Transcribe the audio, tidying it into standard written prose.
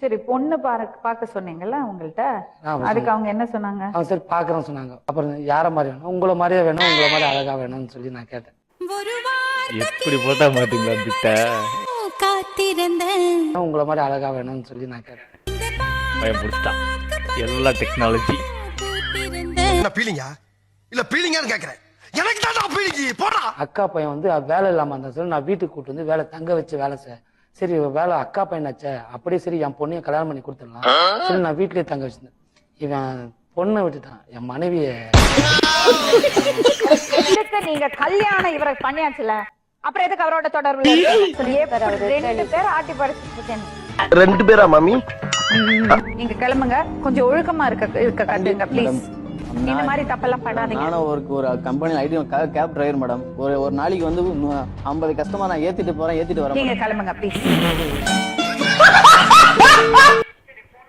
சரி, பொண்ணு பார்க்க சொன்னீங்கல்ல உங்கள்ட்ட, அதுக்கு அவங்க என்ன சொன்னாங்க? அவங்க சரி பாக்குறேன்னு சொன்னாங்க. அப்புறம் யார மாதிரி வேணும், உங்களை மாதிரியே வேணும், உங்களை மாதிரி அழகா வேணும்னு சொல்லி நான் கேட்டேன். எப்படி போட்டா மாட்டீங்களா பிட்ட உங்களை மாதிரி அழகா வேணும்னு சொல்லி நான் கேட்டேன். பயன்படுத்தான் எல்லா டெக்னாலஜி. என்ன பீலிங்கா இல்ல பீலிங்கான்னு கேக்குறேன். எனக்கு தான் பீலிங்கி போடா. அக்கா பையன் வந்து வேலை இல்லாம இருந்தா சொல்லி நான் வீட்டுக்கு கூட்டு வந்து வேலை தங்க வச்சு வேலை சரி வேலை அக்கா பையனாச்சே, அப்படியே சரி என் பொண்ணையும் கல்யாணம் பண்ணி கொடுத்துடலாம் சரி நான் வீட்லயே தங்க வச்சிருந்தேன். இவன் பொண்ணை விட்டுட்டான், என் மனைவிய. நீங்க கல்யாணம் இவரை பண்ணியாச்சுல, அப்புறம் எதுக்கு அவரோட தொடர்பு? ரெண்டு பேர் ஆட்டி படைச்சிட்டு இருக்கேன். 2 பேரா மாமி? நீங்க கிளம்புங்க, கொஞ்சம் ஒழுக்கமா இருக்க கட்டுங்க ப்ளீஸ். இந்த மாதிரி தப்பெல்லாம் பண்ணாதீங்க. நானும் ஒரு கம்பெனியில் ஐடி கேப் டிரைவர் மேடம். ஒரு நாளைக்கு வந்து 50 கஸ்டமர் நான் ஏத்திட்டு போறேன், ஏத்திட்டு வரேன். நீங்க கிளம்புங்க ப்ளீஸ்.